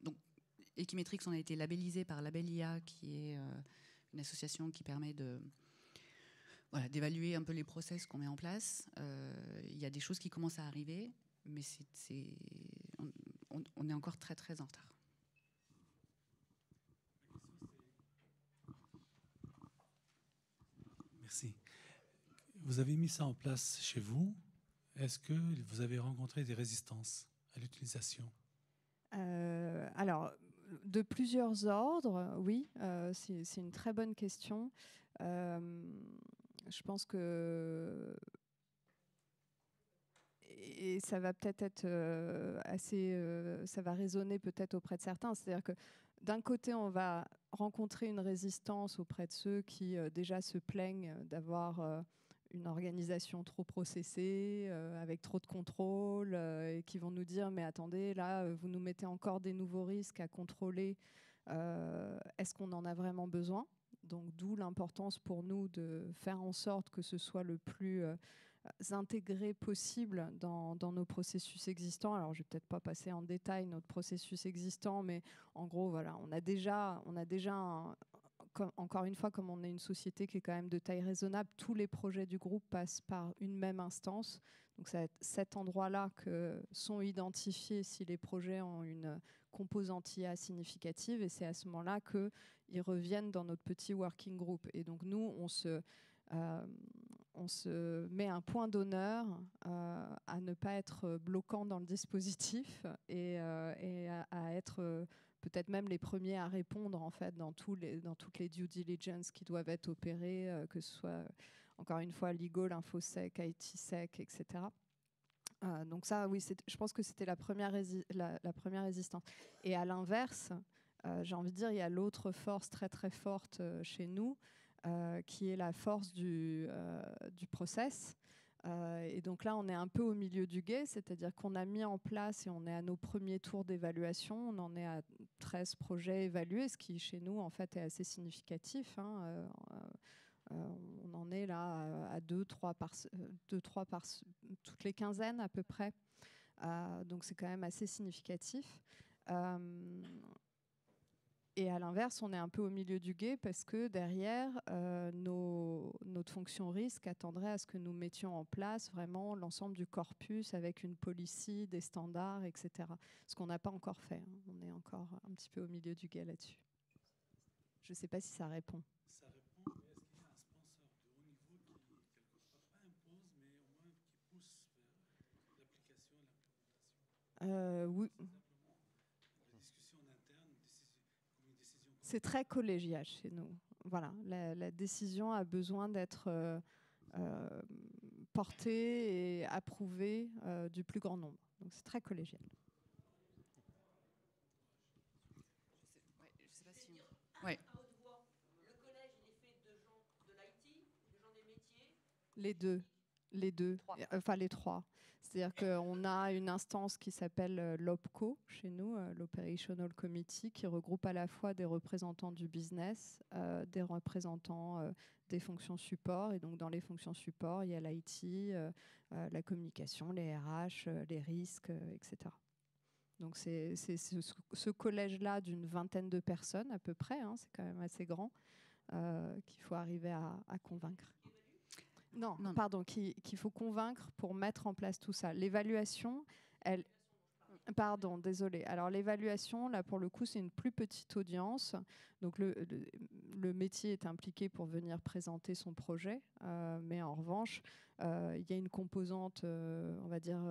donc, Equimetrix, on a été labellisé par Label IA, qui est une association qui permet voilà, d'évaluer un peu les process qu'on met en place. Il y a des choses qui commencent à arriver, mais on est encore très très en retard. Merci. Vous avez mis ça en place chez vous. Est-ce que vous avez rencontré des résistances à l'utilisation? Alors, de plusieurs ordres, oui, c'est une très bonne question. Je pense que... Et ça va peut-être être ça va résonner peut-être auprès de certains. C'est-à-dire que d'un côté, on va rencontrer une résistance auprès de ceux qui déjà se plaignent d'avoir une organisation trop processée, avec trop de contrôle, et qui vont nous dire mais attendez, là, vous nous mettez encore des nouveaux risques à contrôler. Est-ce qu'on en a vraiment besoin? Donc d'où l'importance pour nous de faire en sorte que ce soit le plus intégré possible dans nos processus existants. Alors, je vais peut-être pas passer en détail notre processus existant, mais en gros, voilà, on a déjà encore une fois, comme on est une société qui est quand même de taille raisonnable, tous les projets du groupe passent par une même instance. Donc, c'est à cet endroit-là que sont identifiés si les projets ont une composante IA significative, et c'est à ce moment-là qu'ils reviennent dans notre petit working group. Et donc, nous, on se met un point d'honneur à ne pas être bloquant dans le dispositif et à être peut-être même les premiers à répondre en fait dans toutes les due diligence qui doivent être opérées, que ce soit encore une fois legal, infosec, ITsec, etc. Donc ça, oui, je pense que c'était la première résistance. Et à l'inverse, j'ai envie de dire, il y a l'autre force très très forte chez nous, qui est la force du process. Et donc là, on est un peu au milieu du gué, c'est-à-dire qu'on a mis en place et on est à nos premiers tours d'évaluation. On en est à 13 projets évalués, ce qui, chez nous, en fait, est assez significatif. On en est là à 2-3 par toutes les quinzaines à peu près. Donc c'est quand même assez significatif. Et à l'inverse, on est un peu au milieu du gué parce que derrière, notre fonction risque attendrait à ce que nous mettions en place vraiment l'ensemble du corpus avec une policy, des standards, etc. Ce qu'on n'a pas encore fait. On est encore un petit peu au milieu du gué là-dessus. Je ne sais pas si ça répond. Ça répond, mais est-ce qu'il y a un sponsor de haut niveau qui, quelque part, pas impose, mais au moins qui pousse vers l'application et l'implémentation? Oui. C'est très collégial chez nous. Voilà, la décision a besoin d'être portée et approuvée du plus grand nombre. Donc c'est très collégial. Je sais pas si... Ouais. Le collège, il est fait de gens de l'IT, de gens des métiers. Les deux. Enfin les trois. C'est-à-dire qu'on a une instance qui s'appelle l'OPCO chez nous, l'Operational Committee, qui regroupe à la fois des représentants du business, des représentants des fonctions support. Et donc dans les fonctions support, il y a l'IT, la communication, les RH, les risques, etc. Donc c'est ce collège-là d'une vingtaine de personnes à peu près, hein, c'est quand même assez grand, qu'il faut arriver à convaincre. Non, pardon, qu'il faut convaincre pour mettre en place tout ça. L'évaluation, pardon, désolé. Alors l'évaluation, là pour le coup, c'est une plus petite audience. Donc le métier est impliqué pour venir présenter son projet, mais en revanche, il y a une composante, on va dire,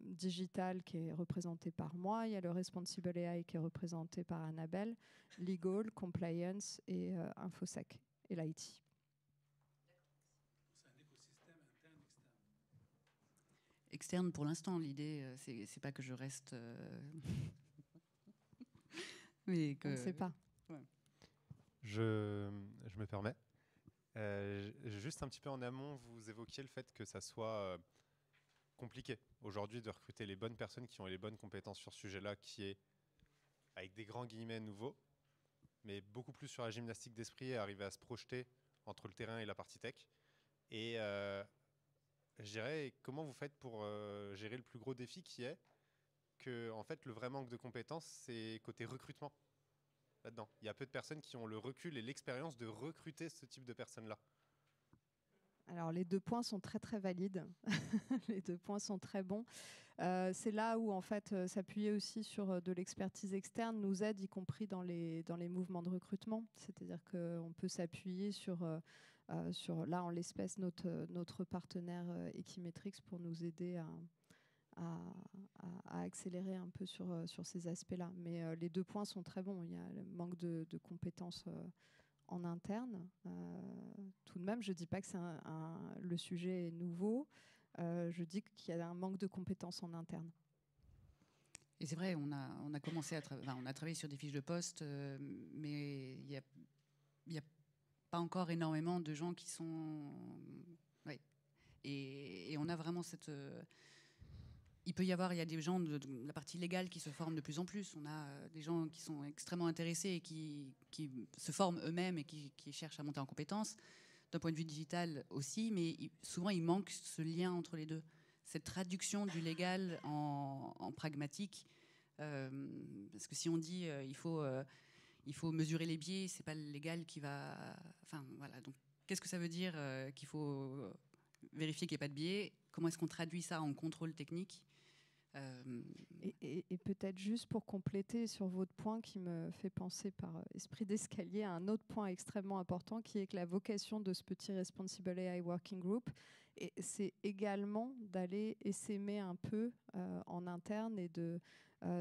digitale qui est représentée par moi. Il y a le Responsible AI qui est représenté par Annabelle, Legal, Compliance et Infosec et l'IT. Externe pour l'instant, l'idée, c'est pas que je reste... mais que... On ne sait pas. Ouais. Je me permets. Juste un petit peu en amont, vous évoquiez le fait que ça soit compliqué aujourd'hui de recruter les bonnes personnes qui ont les bonnes compétences sur ce sujet-là, qui est, avec des grands guillemets, nouveau, mais beaucoup plus sur la gymnastique d'esprit et arriver à se projeter entre le terrain et la partie tech. Et je dirais, comment vous faites pour gérer le plus gros défi qui est que, en fait, le vrai manque de compétences, c'est côté recrutement là-dedans. Il y a peu de personnes qui ont le recul et l'expérience de recruter ce type de personnes-là. Alors les 2 points sont très très valides. Les 2 points sont très bons. C'est là où en fait s'appuyer aussi sur de l'expertise externe nous aide, y compris dans les mouvements de recrutement. C'est-à-dire qu'on peut s'appuyer sur là en l'espèce notre partenaire Equimetrix pour nous aider à accélérer un peu sur ces aspects-là. Mais les 2 points sont très bons. Il y a le manque de compétences en interne. Tout de même, je ne dis pas que le sujet est nouveau. Je dis qu'il y a un manque de compétences en interne. Et c'est vrai, on a commencé on a travaillé sur des fiches de poste, mais il y a pas encore énormément de gens qui sont... Oui. Et on a vraiment cette... il y a des gens de la partie légale qui se forment de plus en plus. On a des gens qui sont extrêmement intéressés et qui se forment eux-mêmes et qui cherchent à monter en compétences. D'un point de vue digital aussi, mais souvent il manque ce lien entre les deux. Cette traduction du légal en pragmatique. Parce que si on dit il faut mesurer les biais, c'est pas le légal qui va... Enfin, voilà. Donc, qu'est-ce que ça veut dire qu'il faut vérifier qu'il n'y a pas de biais? Comment est-ce qu'on traduit ça en contrôle technique? Et peut-être juste pour compléter sur votre point qui me fait penser par esprit d'escalier à un autre point extrêmement important qui est que la vocation de ce petit Responsible AI Working Group, c'est également d'aller essaimer un peu en interne et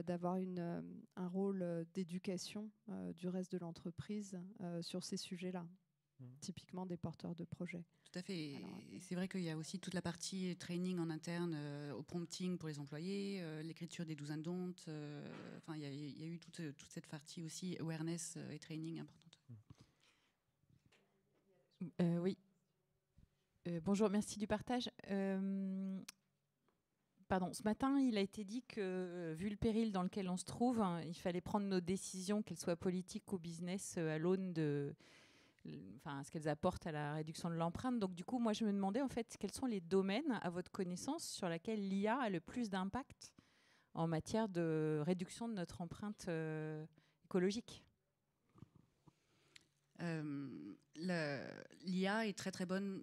d'avoir un rôle d'éducation du reste de l'entreprise sur ces sujets-là. Typiquement des porteurs de projets. Tout à fait. Et c'est vrai qu'il y a aussi toute la partie training en interne, au prompting pour les employés, l'écriture des do's and don'ts. Enfin, il y a eu toute cette partie aussi awareness et training importante. Oui. Bonjour, merci du partage. Pardon, ce matin, il a été dit que, vu le péril dans lequel on se trouve, il fallait prendre nos décisions, qu'elles soient politiques ou business, à l'aune de... Enfin, ce qu'elles apportent à la réduction de l'empreinte. Donc, du coup, moi, je me demandais, en fait, quels sont les domaines, à votre connaissance, sur lesquels l'IA a le plus d'impact en matière de réduction de notre empreinte écologique. L'IA est très, très bonne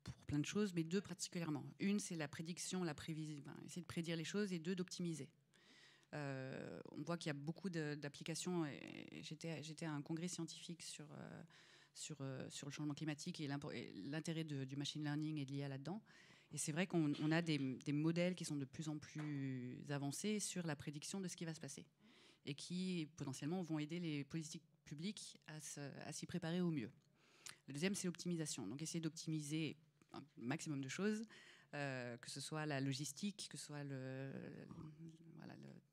pour plein de choses, mais 2 particulièrement. Une, c'est la prédiction, la prévision, essayer de prédire les choses, et 2, d'optimiser. On voit qu'il y a beaucoup d'applications. J'étais à un congrès scientifique sur le changement climatique et l'intérêt du machine learning et de l'IA là-dedans. Et c'est vrai qu'on a des modèles qui sont de plus en plus avancés sur la prédiction de ce qui va se passer et qui potentiellement vont aider les politiques publiques à s'y préparer au mieux. Le deuxième, c'est l'optimisation. Donc essayer d'optimiser un maximum de choses, que ce soit la logistique, que ce soit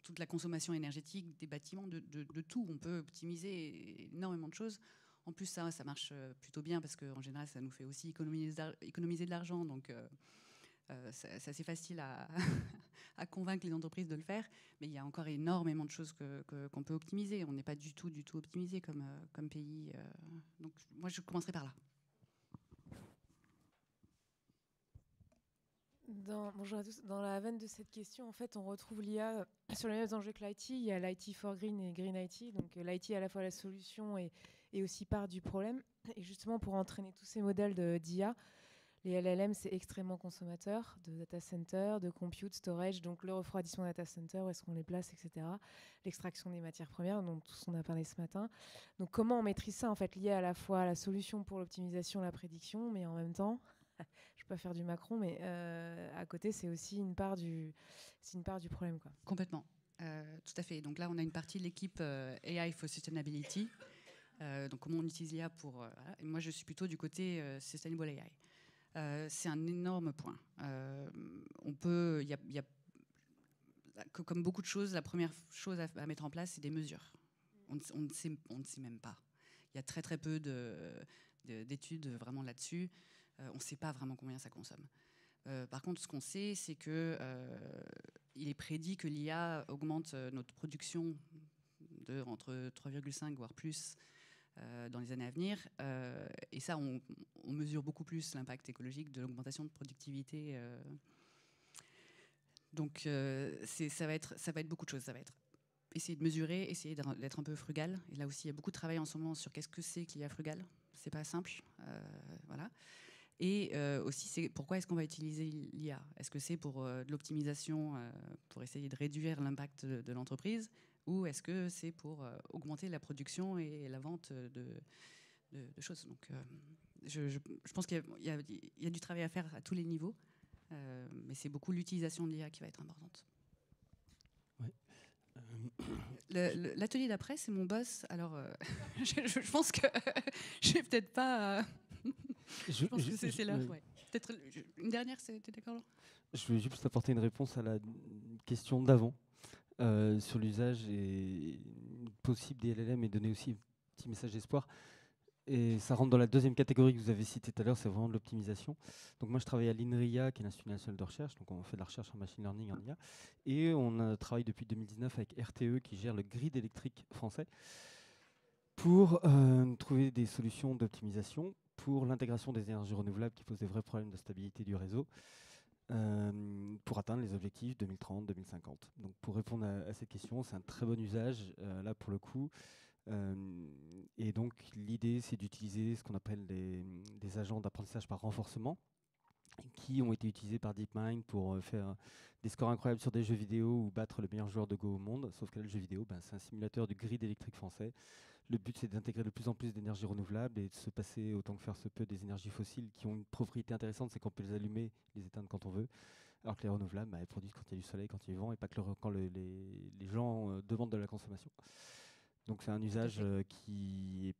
toute la consommation énergétique des bâtiments, de tout. On peut optimiser énormément de choses. En plus, ça marche plutôt bien parce qu'en général, ça nous fait aussi économiser de l'argent. Donc, c'est assez facile à convaincre les entreprises de le faire. Mais il y a encore énormément de choses qu'on peut optimiser. On n'est pas du tout optimisé comme pays. Donc, moi, je commencerai par là. Bonjour à tous. Dans la veine de cette question, en fait, on retrouve l'IA sur les mêmes enjeux que l'IT. Il y a l'IT for Green et Green IT. Donc, l'IT est à la fois la solution et aussi part du problème. Et justement, pour entraîner tous ces modèles d'IA, les LLM, c'est extrêmement consommateur de data center, de compute, storage, donc le refroidissement data center, où est-ce qu'on les place, etc. L'extraction des matières premières, dont tout ce qu'on a parlé ce matin. Donc, comment on maîtrise ça, en fait, lié à la fois à la solution pour l'optimisation, la prédiction, mais en même temps... Je peux pas faire du Macron, mais à côté, c'est aussi une part du problème, quoi. Complètement, tout à fait. Donc là, on a une partie de l'équipe AI for Sustainability. Donc comment on utilise l'IA pour... voilà. Et moi, je suis plutôt du côté Sustainable AI. C'est un énorme point. Comme beaucoup de choses, la première chose à mettre en place, c'est des mesures. On ne sait même pas. Il y a très très peu d'études vraiment là-dessus. On ne sait pas vraiment combien ça consomme. Par contre, ce qu'on sait, c'est qu'il est prédit que l'IA augmente notre production entre 3,5 voire plus dans les années à venir. Et ça, on mesure beaucoup plus l'impact écologique de l'augmentation de productivité. Donc, ça va être beaucoup de choses. Ça va être essayer de mesurer, essayer d'être un peu frugal. Et là aussi, il y a beaucoup de travail en ce moment sur qu'est-ce que c'est que l'IA frugale. C'est pas simple. Voilà. Et aussi, c'est pourquoi est-ce qu'on va utiliser l'IA? Est-ce que c'est pour de l'optimisation, pour essayer de réduire l'impact de l'entreprise, ou est-ce que c'est pour augmenter la production et la vente de choses? Donc, je pense qu'il y a du travail à faire à tous les niveaux, mais c'est beaucoup l'utilisation de l'IA qui va être importante. Ouais. L'atelier d'après, c'est mon boss. Alors, je pense que je vais peut-être pas. Je pense que c'est là. Ouais. Peut-être une dernière, t'es d'accord, Laurent? Je vais juste apporter une réponse à la question d'avant sur l'usage et possible des LLM et donner aussi un petit message d'espoir. Et ça rentre dans la deuxième catégorie que vous avez citée tout à l'heure, c'est vraiment de l'optimisation. Donc moi, je travaille à l'INRIA, qui est l'Institut national de recherche. Donc on fait de la recherche en machine learning, en IA. Et on travaille depuis 2019 avec RTE, qui gère le grid électrique français, pour trouver des solutions d'optimisation pour l'intégration des énergies renouvelables qui posent des vrais problèmes de stabilité du réseau, pour atteindre les objectifs 2030-2050. Donc pour répondre à cette question, c'est un très bon usage, là pour le coup. Et donc l'idée, c'est d'utiliser ce qu'on appelle des agents d'apprentissage par renforcement, qui ont été utilisés par DeepMind pour faire des scores incroyables sur des jeux vidéo ou battre le meilleur joueur de Go au monde. Sauf que là, le jeu vidéo, c'est un simulateur du grid électrique français. Le but, c'est d'intégrer de plus en plus d'énergies renouvelables et de se passer autant que faire se peut des énergies fossiles qui ont une propriété intéressante, c'est qu'on peut les allumer, les éteindre quand on veut. Alors que les renouvelables, elles produisent quand il y a du soleil, quand il y a du vent, et pas que quand les gens demandent de la consommation. Donc c'est un usage qui est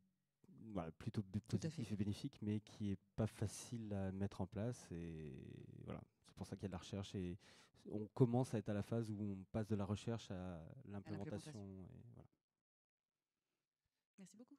plutôt positif et bénéfique, mais qui n'est pas facile à mettre en place. Et voilà, c'est pour ça qu'il y a de la recherche. Et on commence à être à la phase où on passe de la recherche à l'implémentation. Merci beaucoup.